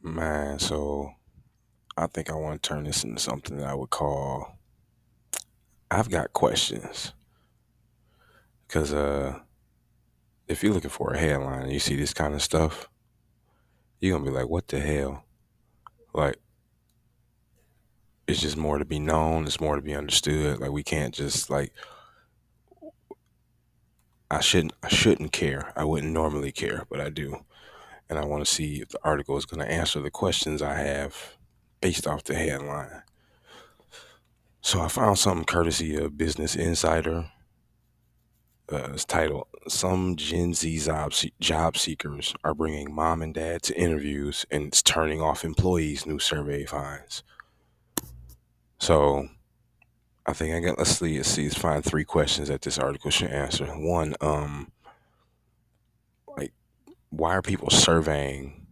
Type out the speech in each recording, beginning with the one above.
Man, so I think I want to turn this into something that I would call I've got questions. Because if you're looking for a headline and you see this kind of stuff, you're going to be like, what the hell? Like, it's just more to be known, it's more to be understood. Like, we can't just, like, I shouldn't care. I wouldn't normally care, but I do. And I want to see if the article is going to answer the questions I have based off the headline. So I found something courtesy of Business Insider. It's titled "Some Gen Z job seekers are bringing mom and dad to interviews, and it's turning off employees." New survey finds. So I think I got. Let's find three questions that this article should answer. One, like, why are people surveying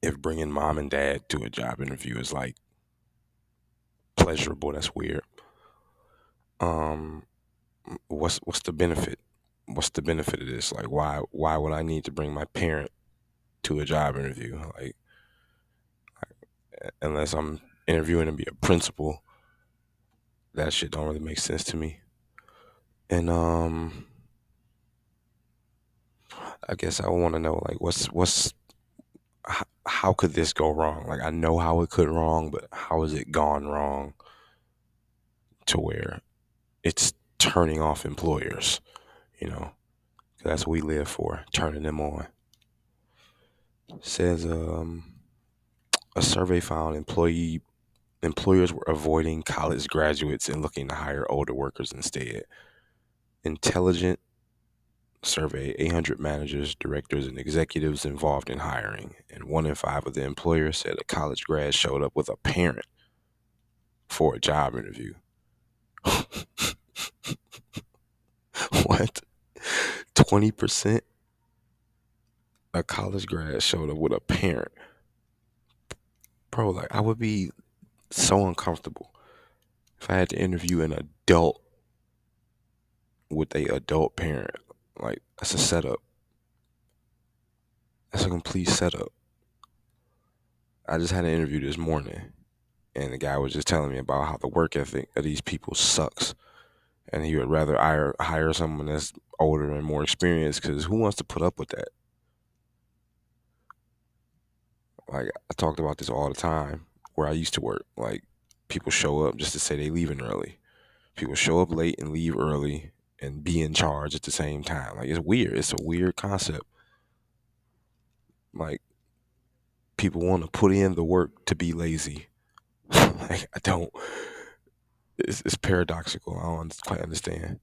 if bringing mom and dad to a job interview is like pleasurable? That's weird. Um, what's the benefit? What's the benefit of this? Like, why would I need to bring my parent to a job interview? Like, unless I'm interviewing to be a principal, that shit don't really make sense to me. And I guess I want to know, like, how could this go wrong? Like, I know how it could wrong, but how has it gone wrong to where it's turning off employers? You know, 'cause that's what we live for, turning them on. Says a survey found employers were avoiding college graduates and looking to hire older workers instead. Intelligent survey 800 managers, directors, and executives involved in hiring, and 1 in 5 of the employers said a college grad showed up with a parent for a job interview. What? 20% a college grad showed up with a parent. Bro, like, I would be so uncomfortable if I had to interview an adult with a adult parent. Like, that's a setup. That's a complete setup. I just had an interview this morning, and the guy was just telling me about how the work ethic of these people sucks, and he would rather hire someone that's older and more experienced, because who wants to put up with that? Like, I talked about this all the time where I used to work. Like, people show up just to say they leaving early. People show up late and leave early and be in charge at the same time. Like, it's weird. It's a weird concept. Like, people want to put in the work to be lazy. Like, I don't. It's paradoxical. I don't quite understand.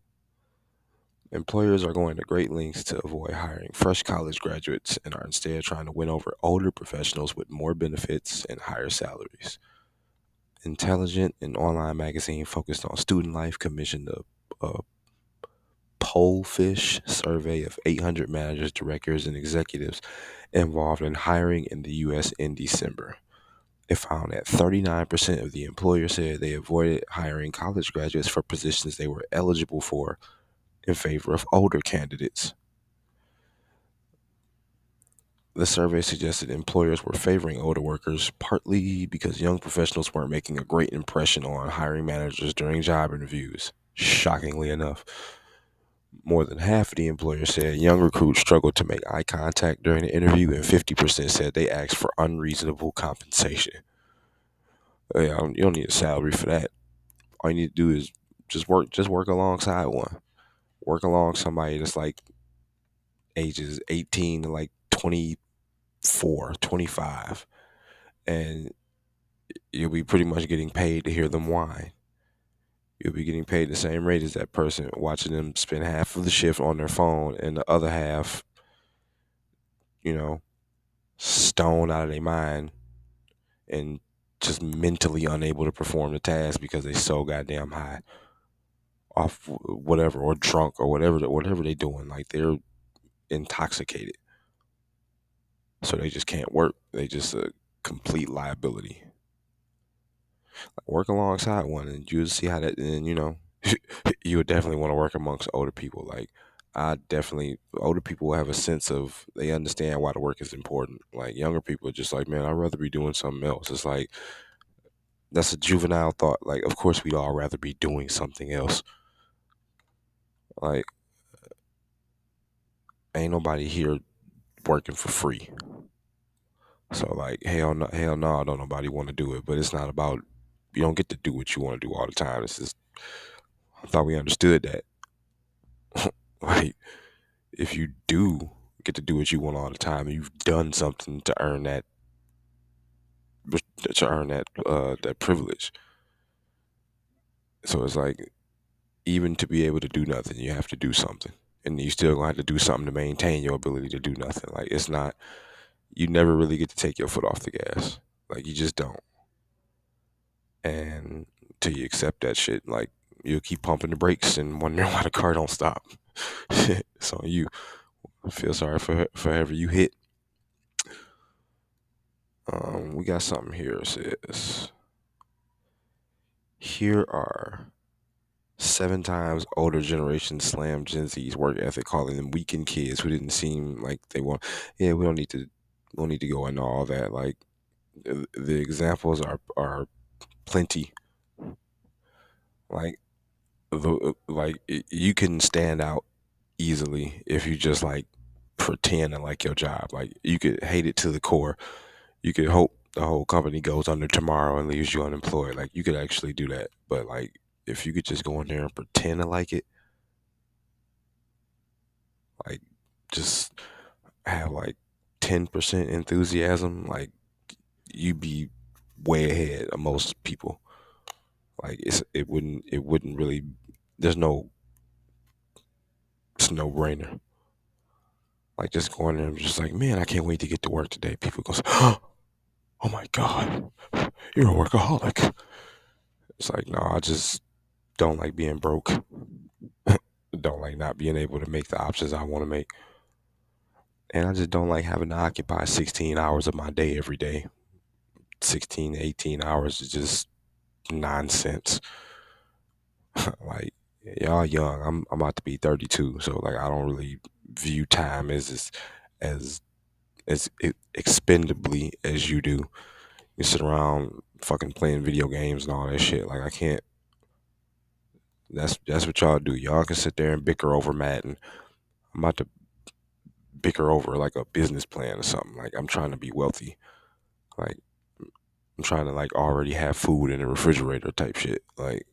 Employers are going to great lengths to avoid hiring fresh college graduates and are instead trying to win over older professionals with more benefits and higher salaries. Intelligent, an online magazine focused on student life, commissioned a Pollfish survey of 800 managers, directors, and executives involved in hiring in the U.S. in December. It found that 39% of the employers said they avoided hiring college graduates for positions they were eligible for in favor of older candidates. The survey suggested employers were favoring older workers partly because young professionals weren't making a great impression on hiring managers during job interviews. Shockingly enough, more than half of the employers said young recruits struggled to make eye contact during the interview, and 50% said they asked for unreasonable compensation. Yeah, you don't need a salary for that. All you need to do is just work alongside one. Work along somebody that's like ages 18 to like 24, 25, and you'll be pretty much getting paid to hear them whine. You'll be getting paid the same rate as that person, watching them spend half of the shift on their phone and the other half, you know, stoned out of their mind and just mentally unable to perform the task because they so goddamn high off whatever, or drunk, or whatever they're doing. Like, they're intoxicated, so they just can't work. They just a complete liability. Work alongside one, and you'll see how that. And you would definitely want to work amongst older people. Like, older people will have a sense of, they understand why the work is important. Like, younger people are just like, man, I'd rather be doing something else. It's like, that's a juvenile thought. Like, of course we'd all rather be doing something else. Like, ain't nobody here working for free. So like, hell no, don't nobody want to do it. But it's not about, you don't get to do what you want to do all the time. It's just, I thought we understood that. Like, if you do get to do what you want all the time, you've done something to earn that privilege. So it's like, even to be able to do nothing, you have to do something, and you still gonna have to do something to maintain your ability to do nothing. Like, it's not, you never really get to take your foot off the gas. Like, you just don't. And till you accept that shit, like, you'll keep pumping the brakes and wondering why the car don't stop. So you feel sorry for whoever you hit. We got something here. It says, here are 7 times older generations slam Gen Z's work ethic, calling them weakened kids who didn't seem like they want. Yeah, we don't need to go into all that. Like, the examples are plenty. Like, you can stand out easily if you just like pretend to like your job. Like, you could hate it to the core. You could hope the whole company goes under tomorrow and leaves you unemployed. Like, you could actually do that. But like, if you could just go in there and pretend to like it, like, just have like 10% enthusiasm, like, you'd be way ahead of most people. Like, it wouldn't really, there's no, it's no brainer. Like, just going there and just like, man, I can't wait to get to work today. People go, oh my God, you're a workaholic. It's like, no, I just don't like being broke. Don't like not being able to make the options I want to make. And I just don't like having to occupy 16 hours of my day every day. 16 to 18 hours is just nonsense. Like, y'all young. I'm about to be 32, so like, I don't really view time as expendably as you do. You sit around fucking playing video games and all that shit. Like, I can't. That's what y'all do. Y'all can sit there and bicker over Madden. I'm about to bicker over like a business plan or something. Like, I'm trying to be wealthy. Like, I'm trying to like already have food in the refrigerator type shit. Like,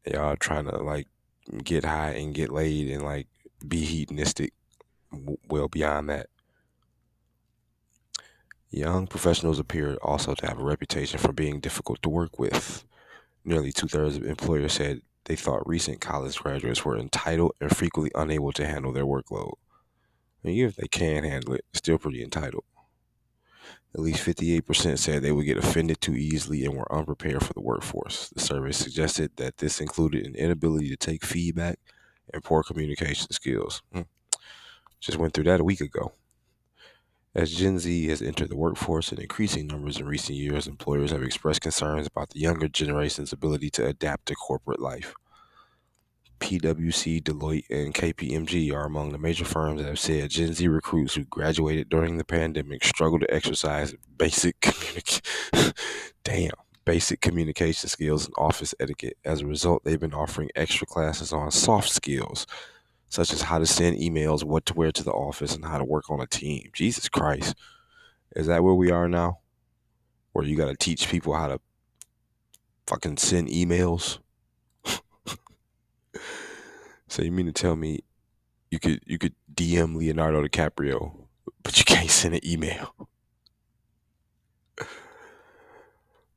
y'all trying to like get high and get laid and like be hedonistic well beyond that. Young professionals appear also to have a reputation for being difficult to work with. Nearly 2/3 of employers said they thought recent college graduates were entitled and frequently unable to handle their workload. And even if they can handle it, still pretty entitled. At least 58% said they would get offended too easily and were unprepared for the workforce. The survey suggested that this included an inability to take feedback, and poor communication skills. Just went through that a week ago. As Gen Z has entered the workforce in increasing numbers in recent years, employers have expressed concerns about the younger generation's ability to adapt to corporate life. PwC, Deloitte, and KPMG are among the major firms that have said Gen Z recruits who graduated during the pandemic struggle to exercise basic communication skills and office etiquette. As a result, they've been offering extra classes on soft skills, such as how to send emails, what to wear to the office, and how to work on a team. Jesus Christ. Is that where we are now? Where you got to teach people how to fucking send emails? So you mean to tell me you could DM Leonardo DiCaprio, but you can't send an email?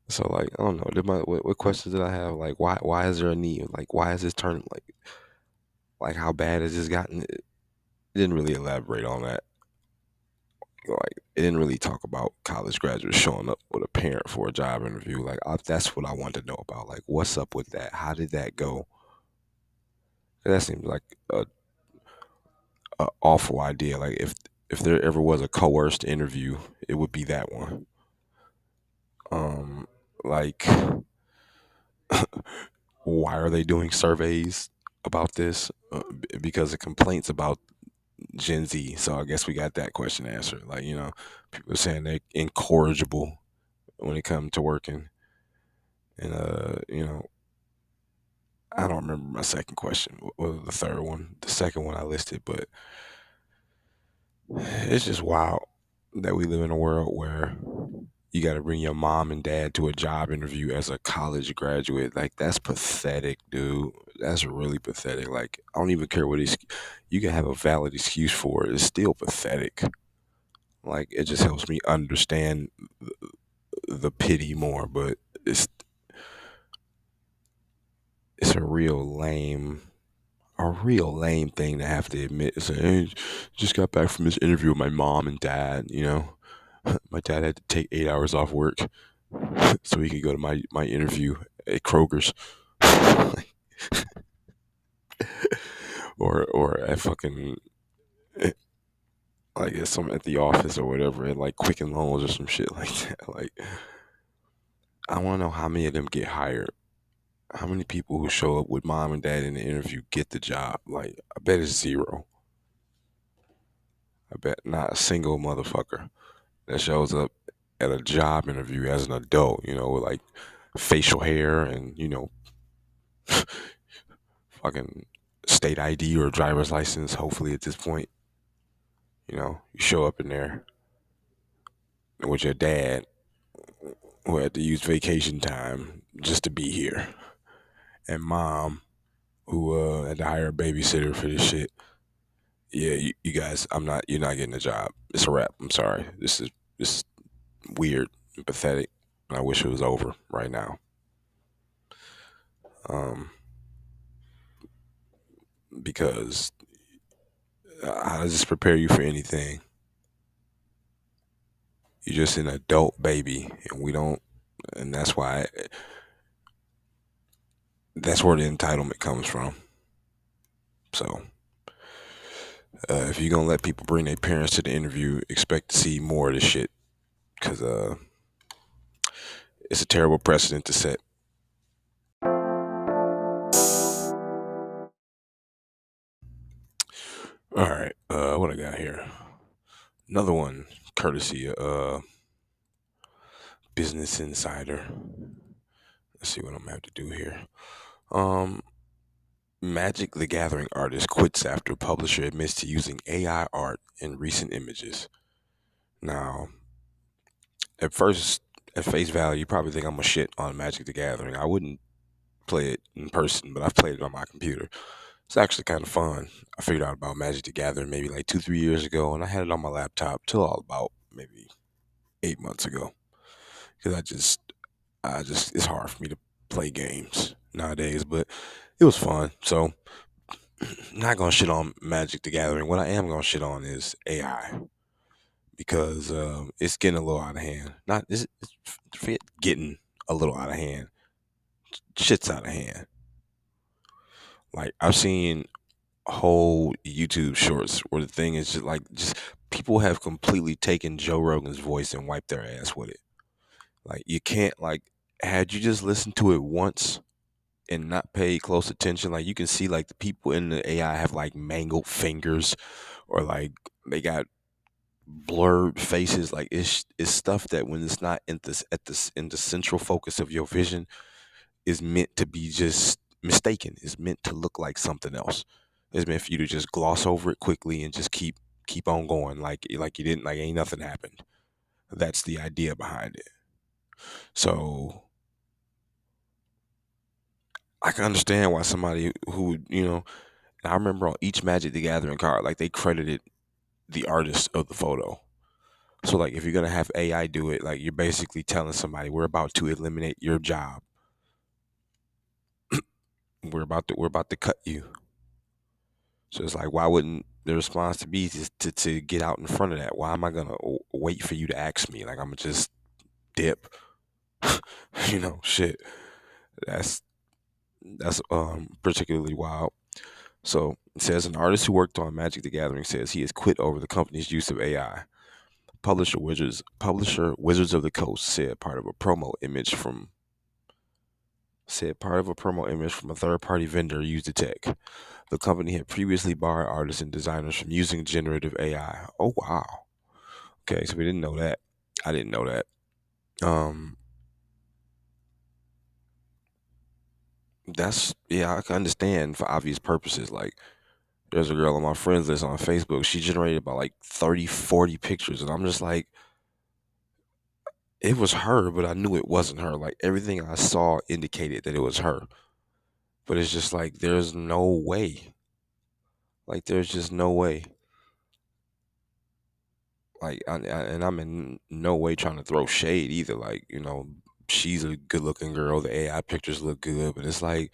So like I don't know. What questions did I have? Like why is there a need? Like why is this turning like how bad has this gotten? It didn't really elaborate on that. Like it didn't really talk about college graduates showing up with a parent for a job interview. Like that's what I wanted to know about. Like what's up with that? How did that go? That seems like a awful idea. Like if there ever was a coerced interview, it would be that one. Like why are they doing surveys about this? Because of complaints about Gen Z. So I guess we got that question answered. Like people are saying they're incorrigible when it comes to working, and I don't remember my second question. What was the third one? The second one I listed, but it's just wild that we live in a world where you got to bring your mom and dad to a job interview as a college graduate. Like that's pathetic, dude. That's really pathetic. Like I don't even care what you can have a valid excuse for it. It's still pathetic. Like it just helps me understand the pity more, but it's a real lame thing to have to admit. It's like, hey, just got back from this interview with my mom and dad. My dad had to take 8 hours off work so he could go to my interview at Kroger's, or at fucking like at the office or whatever, at like Quicken Loans or some shit like that. Like, I want to know how many of them get hired. How many people who show up with mom and dad in the interview get the job? Like, I bet it's zero. I bet not a single motherfucker that shows up at a job interview as an adult, with like facial hair and, fucking state ID or driver's license, hopefully at this point. You show up in there with your dad who had to use vacation time just to be here, and mom who had to hire a babysitter for this shit. Yeah, you guys, you're not getting a job. It's a wrap. I'm sorry. This is weird and pathetic, and I wish it was over right now. Um, because how does this prepare you for anything? You're just an adult baby, and we don't, and that's where the entitlement comes from. So, if you're gonna let people bring their parents to the interview, expect to see more of this shit, because it's a terrible precedent to set. All right, what I got here? Another one, courtesy of Business Insider. Let's see what I'm gonna have to do here. Um, Magic the Gathering artist quits after publisher admits to using AI art in recent images. Now, at first, at face value, you probably think I'm a shit on Magic the Gathering. I wouldn't play it in person, but I've played it on my computer. It's actually kind of fun. I figured out about Magic the Gathering maybe like 2, 3 years ago, and I had it on my laptop till all about maybe 8 months ago. Because it's hard for me to play games nowadays, but it was fun. So, not gonna shit on Magic the Gathering. What I am gonna shit on is AI because it's getting a little out of hand. Not it's forget getting a little out of hand. Shit's out of hand. Like I've seen whole YouTube shorts where the thing is just people have completely taken Joe Rogan's voice and wiped their ass with it. Like you can't like had you just listened to it once and not pay close attention, like you can see like the people in the AI have like mangled fingers or like they got blurred faces. Like it's stuff that when it's not in the central focus of your vision is meant to be just mistaken. It's meant to look like something else. It's meant for you to just gloss over it quickly and just keep on going like you didn't like ain't nothing happened. That's the idea behind it. So I can understand why somebody who would, I remember on each Magic the Gathering card, like they credited the artist of the photo. So like if you're gonna have AI do it, like you're basically telling somebody we're about to eliminate your job. We're about to cut you. So it's like why wouldn't the response to be just to get out in front of that? Why am I gonna wait for you to ask me? Like I'm gonna just dip. Shit. That's that's particularly wild. So it says an artist who worked on Magic the Gathering says he has quit over the company's use of AI. Publisher Wizards of the Coast said part of a promo image from a third-party vendor used the tech. The company had previously barred artists and designers from using generative AI. Oh wow. Okay, so we didn't know that. I didn't know that. Um, that's yeah, I can understand for obvious purposes. Like, there's a girl on my friends list on Facebook. She generated about like 30, 40 pictures, and I'm just like, it was her, but I knew it wasn't her. Like everything I saw indicated that it was her, but it's just like there's no way. Like there's just no way. Like, and I'm in no way trying to throw shade either. Like, she's a good looking girl. The AI pictures look good, but it's like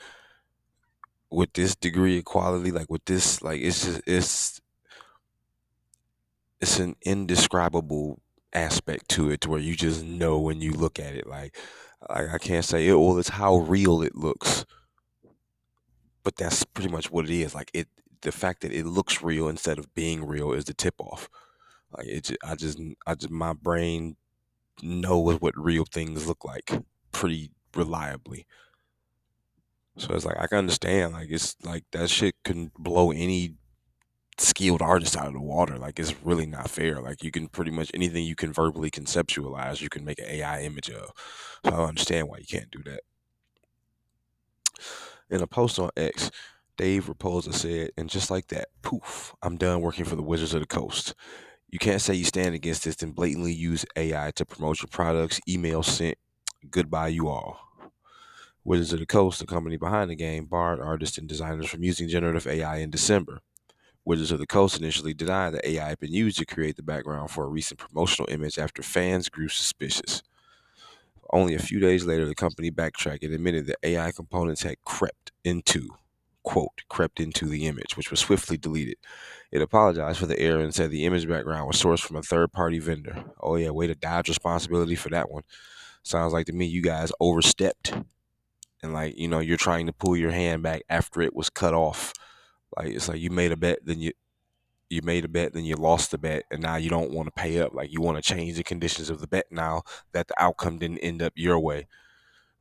with this degree of quality, like with this, like it's an indescribable aspect to it, to where you just know when you look at it. Like, I can't say it. Well, it's how real it looks, but that's pretty much what it is. Like the fact that it looks real instead of being real is the tip off. Like I just my brain knows what real things look like pretty reliably. So it's like I can understand. Like it's like that shit can blow any skilled artist out of the water. Like it's really not fair. Like you can pretty much anything you can verbally conceptualize, you can make an AI image of. So I don't understand why you can't do that. In a post on X, Dave Raposa said, and just like that, poof, I'm done working for the Wizards of the Coast. You can't say you stand against this and blatantly use AI to promote your products. Email sent. Goodbye, you all. Wizards of the Coast, the company behind the game, barred artists and designers from using generative AI in December. Wizards of the Coast initially denied that AI had been used to create the background for a recent promotional image after fans grew suspicious. Only a few days later, the company backtracked and admitted that AI components had crept into the image, which was swiftly deleted. It apologized for the error and said the image background was sourced from a third-party vendor. Oh yeah, way to dodge responsibility for that one. Sounds like to me you guys overstepped, and like you're trying to pull your hand back after it was cut off. Like it's like you made a bet, then you made a bet, then you lost the bet, and now you don't want to pay up. Like you want to change the conditions of the bet now that the outcome didn't end up your way.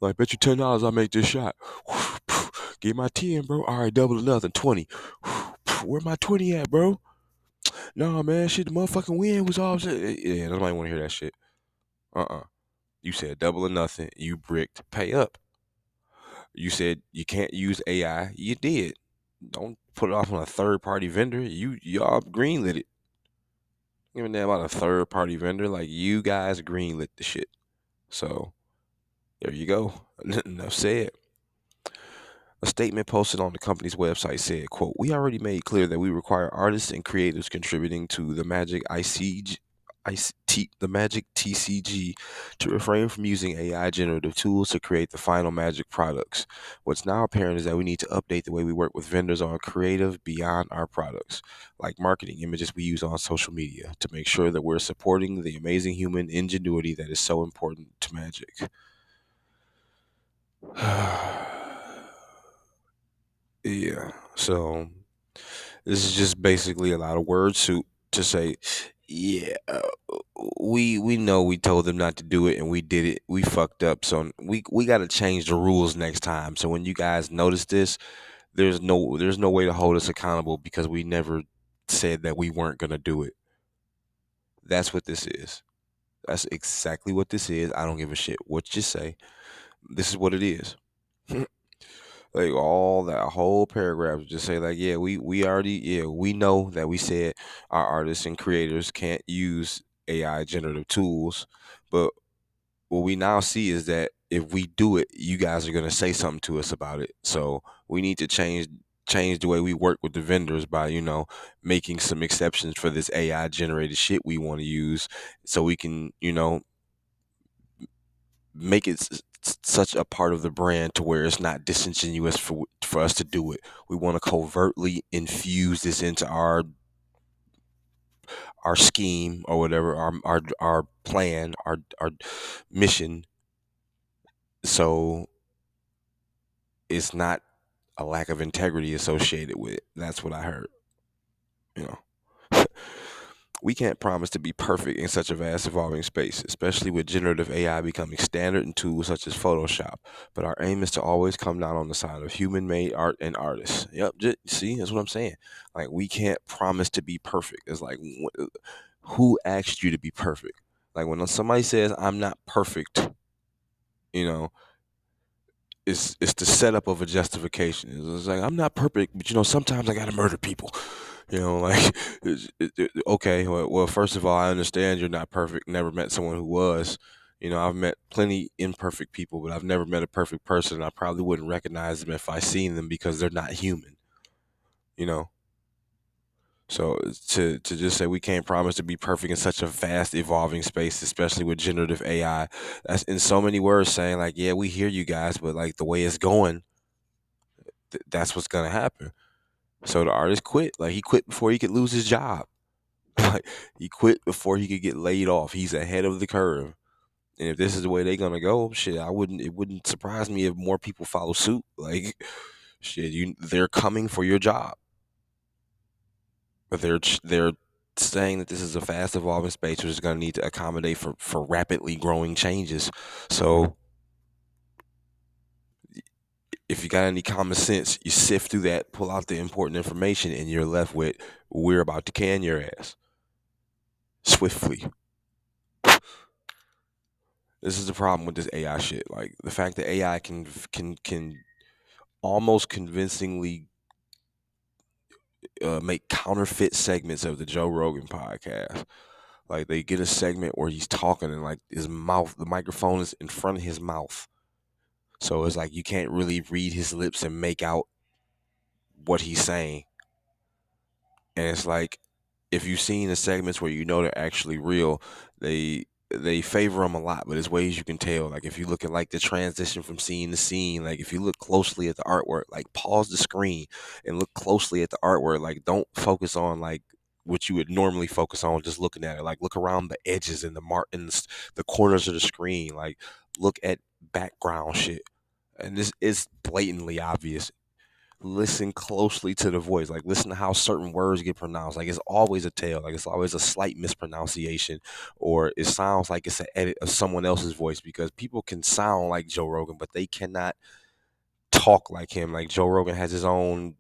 Like, bet you $10 I make this shot. Give my 10, bro. All right, double or nothing, 20. Where my 20 at, bro? Nah, man, shit, the motherfucking win was all shit. Yeah, nobody want to hear that shit. Uh-uh. You said double or nothing. You bricked. Pay up. You said you can't use AI. You did. Don't put it off on a third party vendor. Y'all greenlit it. Give a damn about a third party vendor. Like you guys greenlit the shit. So there you go. Enough said. A statement posted on the company's website said, quote, "We already made clear that we require artists and creatives contributing to the Magic TCG to refrain from using AI generative tools to create the final Magic products. What's now apparent is that we need to update the way we work with vendors on creative beyond our products, like marketing images we use on social media, to make sure that we're supporting the amazing human ingenuity that is so important to Magic." Yeah. So This is just basically a lot of word soup to say, yeah, we know we told them not to do it and we did it. We fucked up. So we got to change the rules next time. So when you guys notice this, there's no way to hold us accountable because we never said that we weren't going to do it. That's what this is. That's exactly what this is. I don't give a shit what you say. This is what it is. Like all that whole paragraph just say like, yeah, we already, yeah, we know that we said our artists and creators can't use AI generative tools, but what we now see is that if we do it, you guys are gonna say something to us about it. So we need to change the way we work with the vendors by, making some exceptions for this AI generated shit we want to use so we can, make it such a part of the brand to where it's not disingenuous for us to do it. We want to covertly infuse this into our scheme or whatever, our plan, our mission, so it's not a lack of integrity associated with it. That's what I heard, you know. We can't promise to be perfect in such a vast evolving space, especially with generative AI becoming standard in tools such as Photoshop. But our aim is to always come down on the side of human made art and artists. Yep, see, that's what I'm saying. Like, we can't promise to be perfect. It's like, who asked you to be perfect? Like, when somebody says, I'm not perfect, you know, it's the setup of a justification. It's like, I'm not perfect, but sometimes I gotta murder people. Like, okay, well, first of all, I understand you're not perfect. Never met someone who was. I've met plenty imperfect people, but I've never met a perfect person. I probably wouldn't recognize them if I seen them because they're not human. You know, so to just say we can't promise to be perfect in such a vast evolving space, especially with generative AI, that's in so many words saying like, yeah, we hear you guys, but like the way it's going, that's what's gonna happen. So the artist quit. Like, he quit before he could lose his job. Like, he quit before he could get laid off. He's ahead of the curve. And if this is the way they're gonna go, shit, it wouldn't surprise me if more people follow suit. Like, shit, they're coming for your job. But they're saying that this is a fast evolving space which is gonna need to accommodate for rapidly growing changes. So if you got any common sense, you sift through that, pull out the important information, and you're left with, we're about to can your ass swiftly. This is the problem with this AI shit. Like, the fact that AI can almost convincingly make counterfeit segments of the Joe Rogan podcast. Like, they get a segment where he's talking and like his mouth, the microphone is in front of his mouth, so it's like you can't really read his lips and make out what he's saying. And it's like, if you've seen the segments where they're actually real, they favor them a lot, but there's ways you can tell. Like, if you look at like the transition from scene to scene, like if you look closely at the artwork, like pause the screen and look closely at the artwork. Like, don't focus on like what you would normally focus on just looking at it. Like, look around the edges and the corners of the screen. Like, look at background shit. And this is blatantly obvious. Listen closely to the voice. Like, listen to how certain words get pronounced. Like, it's always a tail. Like, it's always a slight mispronunciation, or it sounds like it's an edit of someone else's voice, because people can sound like Joe Rogan, but they cannot talk like him. Like, Joe Rogan has his own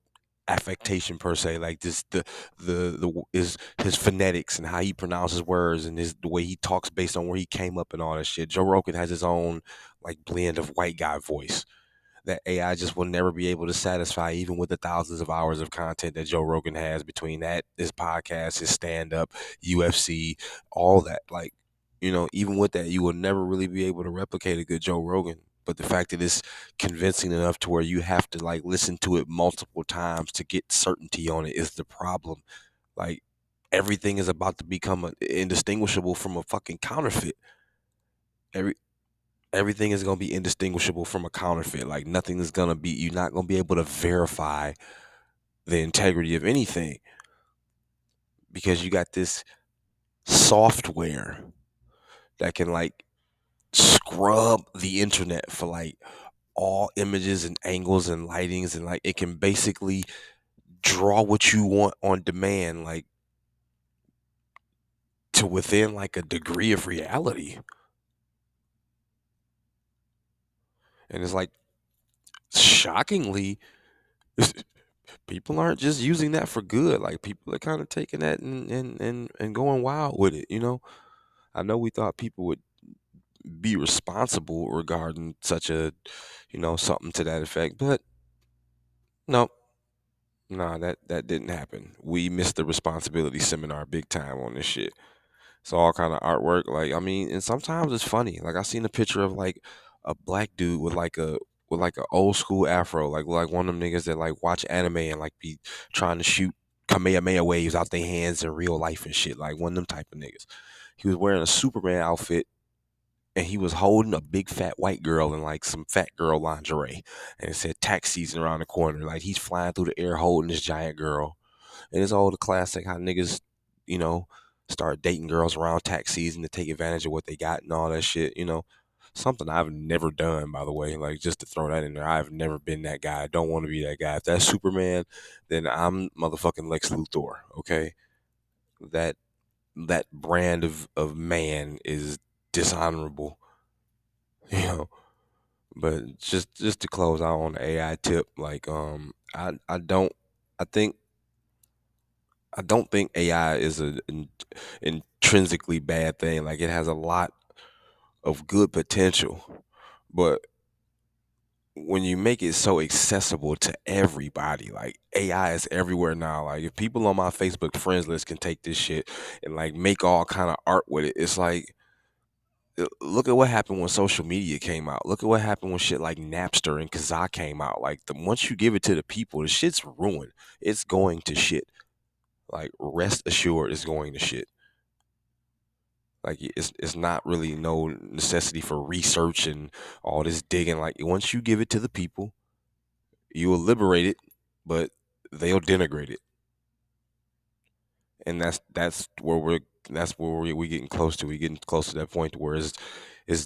affectation per se. Like, this the is his phonetics and how he pronounces words and the way he talks based on where he came up and all that shit. Joe Rogan has his own like blend of white guy voice that AI just will never be able to satisfy, even with the thousands of hours of content that Joe Rogan has between that, his podcast, his stand up, UFC, all that. Like, even with that, you will never really be able to replicate a good Joe Rogan. But the fact that it's convincing enough to where you have to like listen to it multiple times to get certainty on it is the problem. Like, everything is about to become indistinguishable from a fucking counterfeit. Every Everything is going to be indistinguishable from a counterfeit. Like, nothing is going to be, you're not going to be able to verify the integrity of anything, because you got this software that can like scrub the internet for like all images and angles and lightings, and like it can basically draw what you want on demand, like to within like a degree of reality. And it's like shockingly, people aren't just using that for good. Like people are kind of taking that and going wild with it, you know? I know we thought people would be responsible regarding such a, something to that effect, but no, nah, that didn't happen. We missed the responsibility seminar big time on this shit. It's all kind of artwork. Like, I mean, and sometimes it's funny. Like I seen a picture of like a black dude with like a old school afro, like one of them niggas that like watch anime and like be trying to shoot Kamehameha waves out their hands in real life and shit. Like one of them type of niggas. He was wearing a Superman outfit and he was holding a big fat white girl in like some fat girl lingerie. And it said tax season around the corner. Like he's flying through the air holding this giant girl. And it's all the classic how niggas, you know, start dating girls around tax season to take advantage of what they got and all that shit, you know. Something I've never done, by the way. Like just to throw that in there, I've never been that guy. I don't want to be that guy. If that's Superman, then I'm motherfucking Lex Luthor. Okay, that that brand of man is dishonorable, you know. But just to close out on the AI tip, like I don't I think I don't think AI is an intrinsically bad thing. Like it has a lot of good potential, but when you make it so accessible to everybody, like AI is everywhere now. Like if people on my Facebook friends list can take this shit and like make all kind of art with it, it's like look at what happened when social media came out. Look at what happened when shit like Napster and Kazaa came out. Like the once you give it to the people, the shit's ruined. It's going to shit. Like rest assured, it's going to shit. Like it's not really no necessity for research and all this digging. Like once you give it to the people, you will liberate it, but they'll denigrate it, and that's where we getting close to. We getting close to that point where it's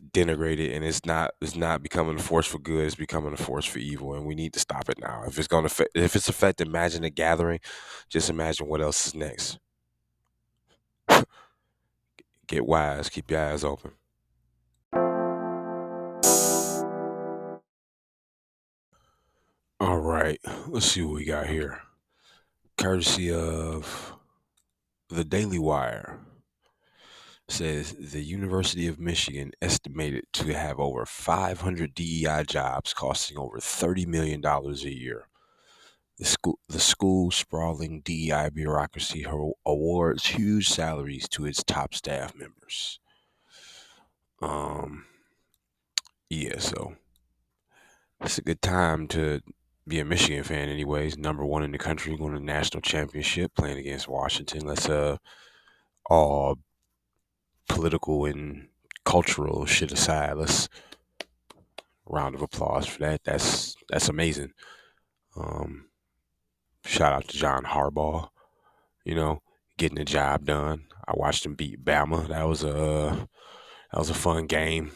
denigrated and it's not becoming a force for good. It's becoming a force for evil, and we need to stop it now. If it's gonna if it's affecting Imagine the Gathering, just imagine what else is next. Get wise. Keep your eyes open. All right, let's see what we got here. Courtesy of the Daily Wire says the University of Michigan estimated to have over 500 DEI jobs costing over $30 million a year. The school sprawling DEI bureaucracy awards huge salaries to its top staff members. Um, yeah, so it's a good time to be a Michigan fan, anyways. Number one in the country, going to the national championship, playing against Washington. Let's all political and cultural shit aside, let's round of applause for that. That's amazing. Um, Shout out to John Harbaugh. You know, getting the job done. I watched him beat Bama. That was a fun game.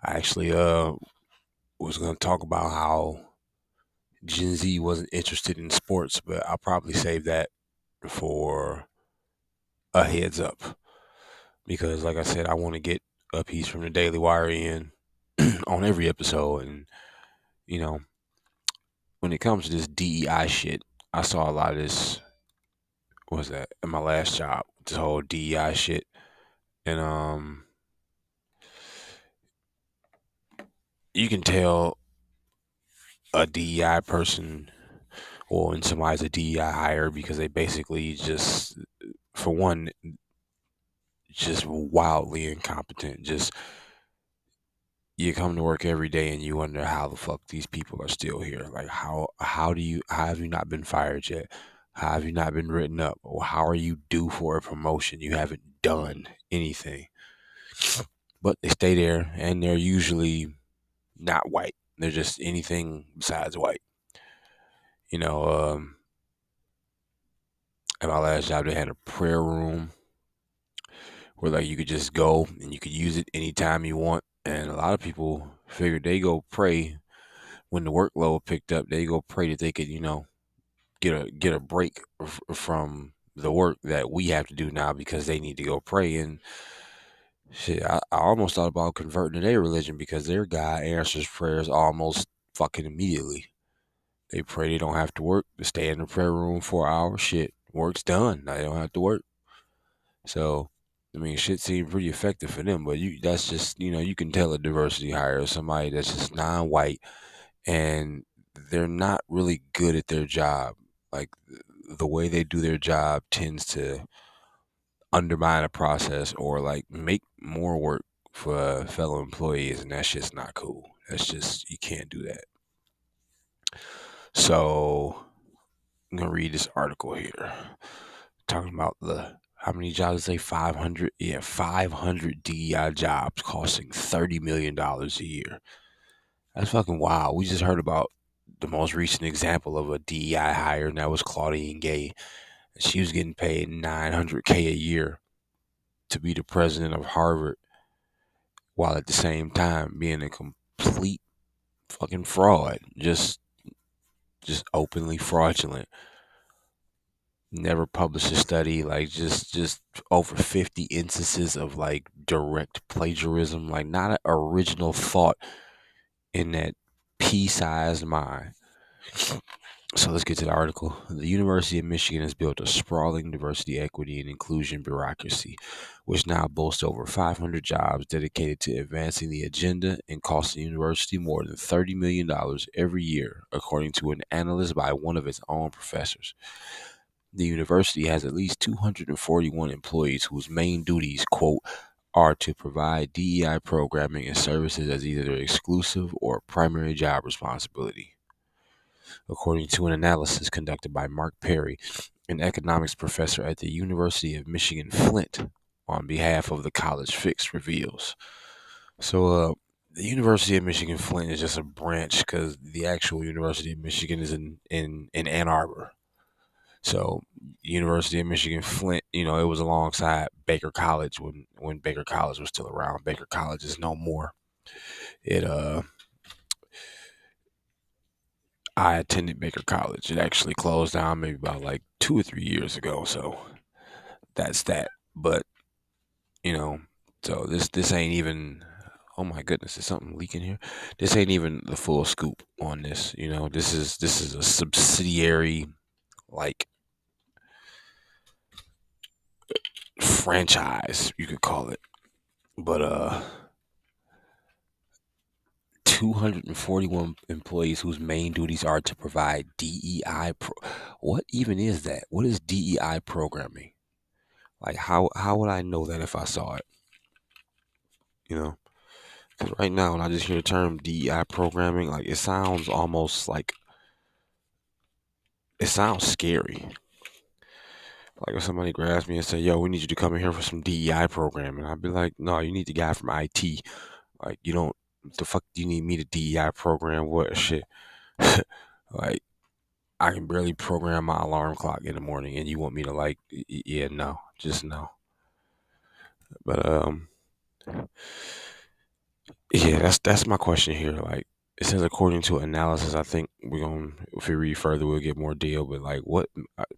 I actually was gonna talk about how Gen Z wasn't interested in sports, but I'll probably save that for a heads up because, like I said, I want to get a piece from the Daily Wire in on every episode, and you know, when it comes to this DEI shit, I saw a lot of this. What was that in my last job? This whole DEI shit, and you can tell a DEI person or when somebody's a DEI hire because they basically just, for one, just wildly incompetent. Just you come to work every day and you wonder how the fuck these people are still here. Like how have you not been fired yet? How have you not been written up? Or how are you due for a promotion? You haven't done anything. But they stay there and they're usually not white. They're just anything besides white. You know, at my last job they had a prayer room where like you could just go and you could use it anytime you want. And a lot of people figured they go pray when the workload picked up. They go pray that they could, get a break from the work that we have to do now because they need to go pray. And shit, I almost thought about converting to their religion because their God answers prayers almost fucking immediately. They pray they don't have to work. They stay in the prayer room for an hour. Shit, work's done. Now they don't have to work. So, I mean, shit seemed pretty effective for them. But that's just, you can tell a diversity hire is somebody that's just non-white and they're not really good at their job. Like the way they do their job tends to undermine a process or like make more work for fellow employees, and that's just not cool. That's just you can't do that. So I'm gonna read this article here talking about the how many jobs say 500? Yeah, 500 DEI jobs costing $30 million a year. That's fucking wild. We just heard about the most recent example of a DEI hire, and that was Claudine Gay. She was getting paid $900K a year to be the president of Harvard, while at the same time being a complete fucking fraud, just openly fraudulent. Never published a study, like just over 50 instances of like direct plagiarism, like not an original thought in that pea-sized mind. So let's get to the article. The University of Michigan has built a sprawling diversity, equity, and inclusion bureaucracy, which now boasts over 500 jobs dedicated to advancing the agenda and costing the university more than $30 million every year, according to an analyst by one of its own professors. The university has at least 241 employees whose main duties, quote, are to provide DEI programming and services as either their exclusive or primary job responsibility, according to an analysis conducted by Mark Perry, an economics professor at the University of Michigan Flint, on behalf of the College Fix reveals. So, the University of Michigan Flint is just a branch because the actual University of Michigan is in Ann Arbor. So, University of Michigan Flint, it was alongside Baker College when Baker College was still around. Baker College is no more. It I attended Baker College. It actually closed down maybe about like 2 or 3 years ago. So that's that. But you know, so this ain't even. Oh my goodness, is something leaking here? This ain't even the full scoop on this. This is a subsidiary like franchise, you could call it. But 241 employees whose main duties are to provide DEI. What even is that? What is DEI programming? Like how would I know that if I saw it? Because right now when I just hear the term DEI programming, like it sounds almost like it sounds scary. Like if somebody grabs me and say, "Yo, we need you to come in here for some DEI programming," I'd be like, "No, you need the guy from IT. Like you don't. The fuck do you need me to DEI program? What shit? Like I can barely program my alarm clock in the morning, and you want me to like, yeah, no, just no." But yeah, that's my question here. Like it says, according to analysis, I think if we read further, we'll get more deal. But like, what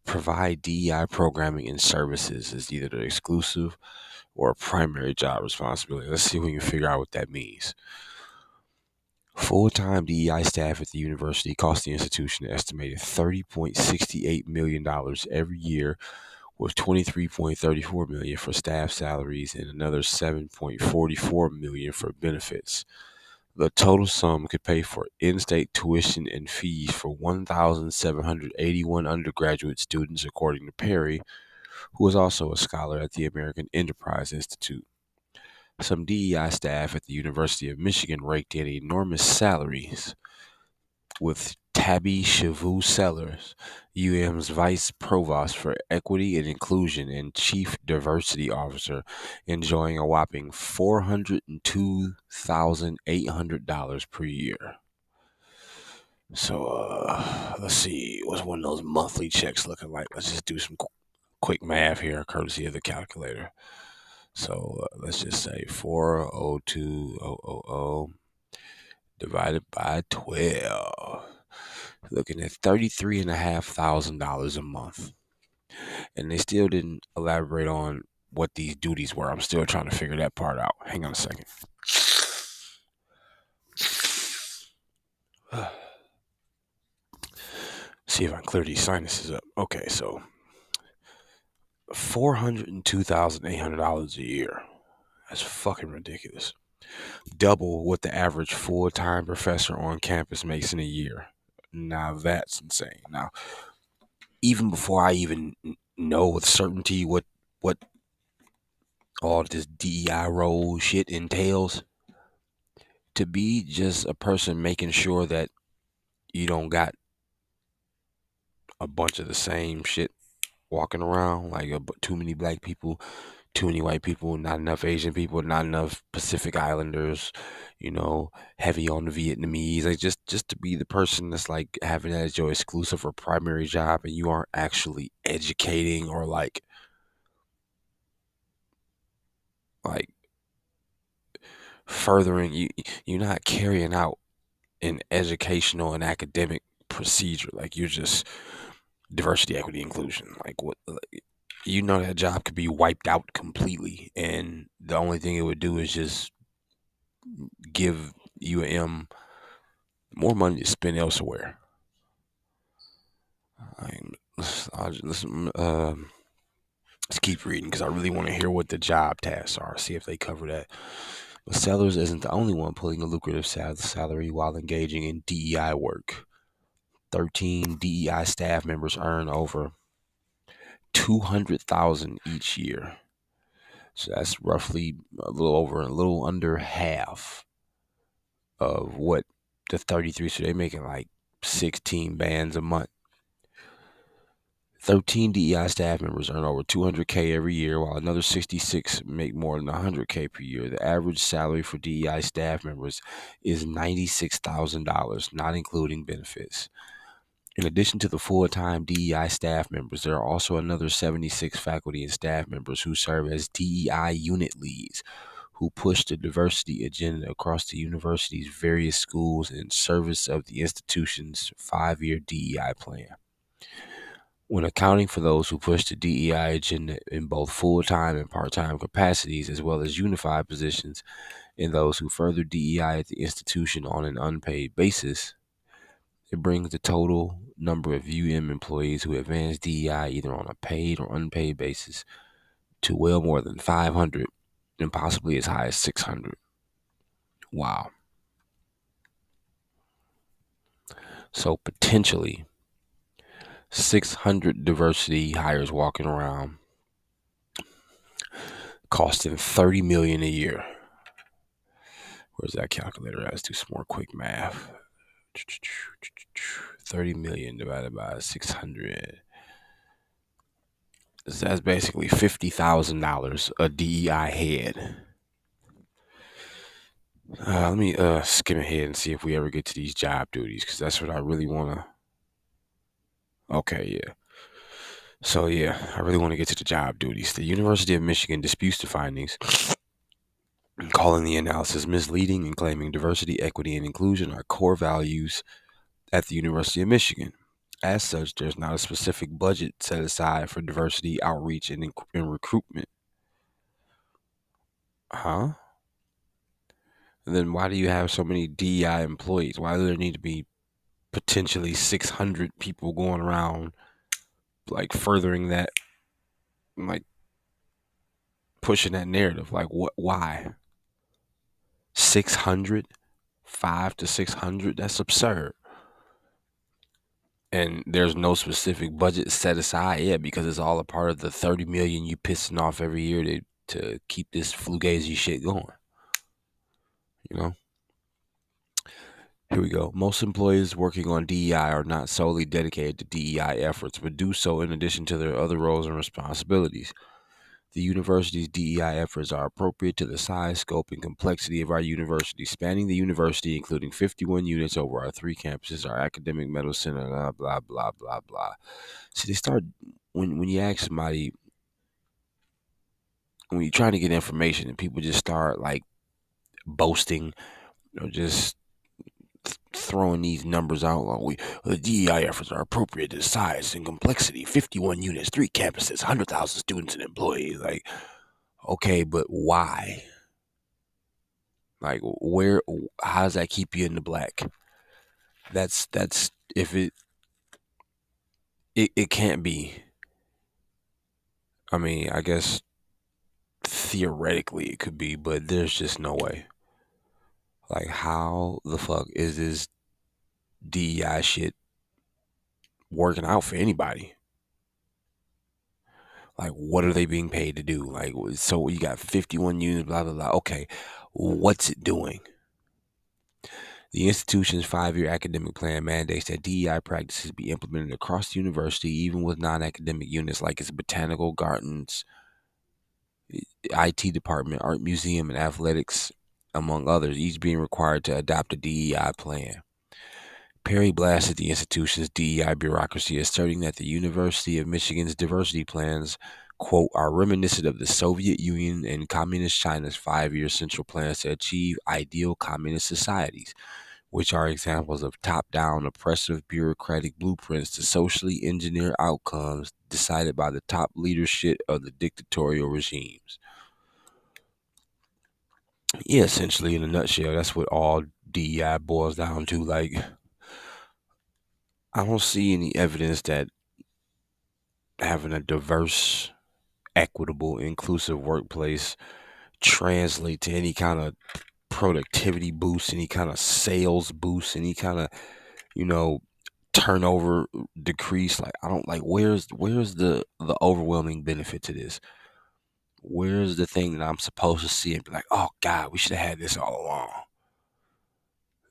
provide DEI programming and services is either the exclusive or a primary job responsibility. Let's see if we can figure out what that means. Full-time DEI staff at the university cost the institution an estimated $30.68 million every year, with $23.34 million for staff salaries and another $7.44 million for benefits. The total sum could pay for in-state tuition and fees for 1,781 undergraduate students, according to Perry, who is also a scholar at the American Enterprise Institute. Some DEI staff at the University of Michigan raked in enormous salaries, with Tabby Shavu Sellers, UM's Vice Provost for Equity and Inclusion and Chief Diversity Officer, enjoying a whopping $402,800 per year. So, let's see, what's one of those monthly checks looking like? Let's just do some quick math here, courtesy of the calculator. So, let's just say 402,000 divided by 12. looking at $33,500 a month. And they still didn't elaborate on what these duties were. I'm still trying to figure that part out. Hang on a second. See if I can clear these sinuses up. Okay, so $402,800 a year. That's fucking ridiculous. Double what the average full-time professor on campus makes in a year. Now that's insane. Now, even before I even know with certainty what all this DEI role shit entails, to be just a person making sure that you don't got a bunch of the same shit walking around, like too many black people, too many white people, not enough Asian people, not enough Pacific Islanders, heavy on the Vietnamese. Like just to be the person that's like having that as your exclusive or primary job, and you aren't actually educating or like furthering you're not carrying out an educational and academic procedure. Like you're just diversity, equity, inclusion. Like what? That job could be wiped out completely, and the only thing it would do is just give UM more money to spend elsewhere. Let's keep reading because I really want to hear what the job tasks are. See if they cover that. But Sellers isn't the only one pulling a lucrative salary while engaging in DEI work. 13 DEI staff members earn over $200,000 each year. So that's roughly a little under half of what the 33. So they're making like 16 bands a month. 13 DEI staff members earn over $200K every year, while another 66 make more than $100K per year. The average salary for DEI staff members is $96,000, not including benefits. In addition to the full-time DEI staff members, there are also another 76 faculty and staff members who serve as DEI unit leads, who push the diversity agenda across the university's various schools in service of the institution's 5-year DEI plan. When accounting for those who push the DEI agenda in both full-time and part-time capacities, as well as unified positions, and those who further DEI at the institution on an unpaid basis, it brings the total number of employees who advance DEI either on a paid or unpaid basis to well more than 500 and possibly as high as 600. Wow. So potentially 600 diversity hires walking around costing $30 million a year. Where's that calculator at? Let's do some more quick math. 30 million divided by 600. That's basically $50,000 a DEI head. Let me skim ahead and see if we ever get to these job duties, because that's what I really want to. Okay, yeah. So, yeah, I really want to get to the job duties. The University of Michigan disputes the findings, calling the analysis misleading and claiming diversity, equity, and inclusion are core values at the University of Michigan. As such, there's not a specific budget set aside for diversity, outreach, and recruitment. Huh? And then why do you have so many DEI employees? Why do there need to be potentially 600 people going around, like furthering that, like pushing that narrative? Like what? Why? 600, 500 to 600? That's absurd. And there's no specific budget set aside yet because it's all a part of the 30 million you pissing off every year to keep this fugazi shit going. Here we go. Most employees working on DEI are not solely dedicated to DEI efforts, but do so in addition to their other roles and responsibilities. The university's DEI efforts are appropriate to the size, scope, and complexity of our university, spanning the university, including 51 units over our 3 campuses, our academic medical center, blah, blah, blah, blah, blah. See, they start, when you ask somebody, when you're trying to get information and people just start like boasting or just throwing these numbers out. Like, the DEI efforts are appropriate to size and complexity. 51 units, 3 campuses, 100,000 students and employees. Like, okay, but why? Like, where? How does that keep you in the black? That's if it can't be. I mean, I guess theoretically it could be, but there's just no way. Like, how the fuck is this DEI shit working out for anybody? Like, what are they being paid to do? Like, so you got 51 units, blah, blah, blah. Okay, what's it doing? The institution's 5-year academic plan mandates that DEI practices be implemented across the university, even with non-academic units like its botanical gardens, IT department, art museum, and athletics, among others, each being required to adopt a DEI plan. Perry blasted the institution's DEI bureaucracy, asserting that the University of Michigan's diversity plans, quote, are reminiscent of the Soviet Union and Communist China's 5-year central plans to achieve ideal communist societies, which are examples of top-down, oppressive bureaucratic blueprints to socially engineer outcomes decided by the top leadership of the dictatorial regimes. Yeah, essentially, in a nutshell, that's what all DEI boils down to. Like, I don't see any evidence that having a diverse, equitable, inclusive workplace translate to any kind of productivity boost, any kind of sales boost, any kind of, you know, turnover decrease. Like, I don't like, where's the overwhelming benefit to this? Where's the thing that I'm supposed to see and be like, oh God, we should have had this all along?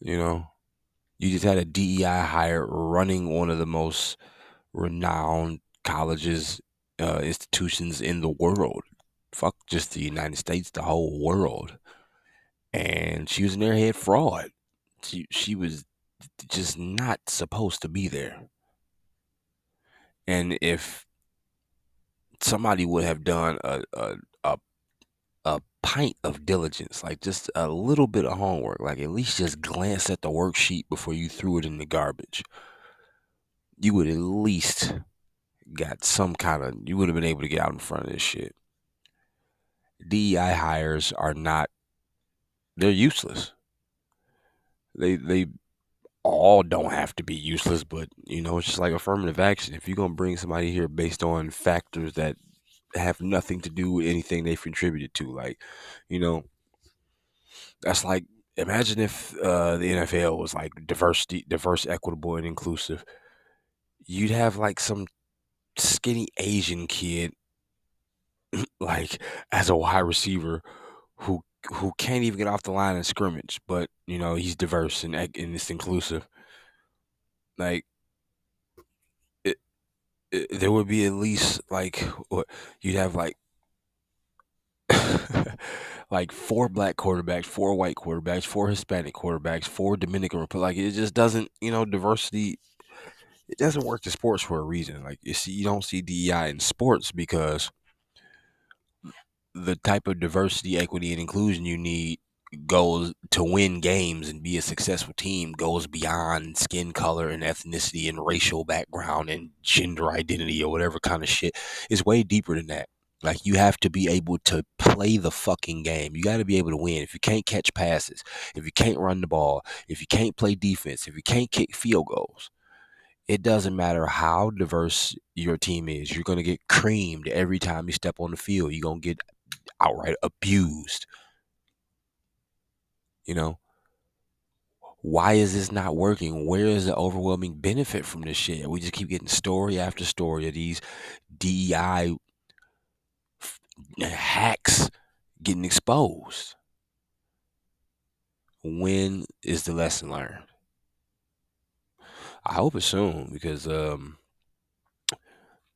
You know, you just had a DEI hire running one of the most renowned colleges, institutions in the world. Fuck just the United States, the whole world. And she was an airhead fraud. She was just not supposed to be there. And if somebody would have done a pint of diligence, like just a little bit of homework, like at least just glance at the worksheet before you threw it in the garbage, you would at least got some kind of, you would have been able to get out in front of this shit. DEI hires are not, they're useless. They all don't have to be useless, but you know, it's just like affirmative action. If you're gonna bring somebody here based on factors that have nothing to do with anything they've contributed to, like, you know, that's like, imagine if the NFL was like diverse, equitable, and inclusive. You'd have like some skinny Asian kid, like as a wide receiver, who who can't even get off the line of scrimmage, but you know he's diverse and it's inclusive. Like, it, there would be at least like what you'd have like like 4 black quarterbacks, 4 white quarterbacks, 4 Hispanic quarterbacks, 4 Dominican Republic. Like, it just doesn't, you know, diversity. It doesn't work in sports for a reason. Like, you don't see DEI in sports because the type of diversity, equity, and inclusion you need goes to win games and be a successful team goes beyond skin color and ethnicity and racial background and gender identity or whatever kind of shit. It's way deeper than that. Like, you have to be able to play the fucking game. You got to be able to win. If you can't catch passes, if you can't run the ball, if you can't play defense, if you can't kick field goals, it doesn't matter how diverse your team is. You're going to get creamed every time you step on the field. You're going to get outright abused. You know, why is this not working? Where is the overwhelming benefit from this shit? We just keep getting story after story of these DEI hacks getting exposed. When is the lesson learned? I hope it's soon, because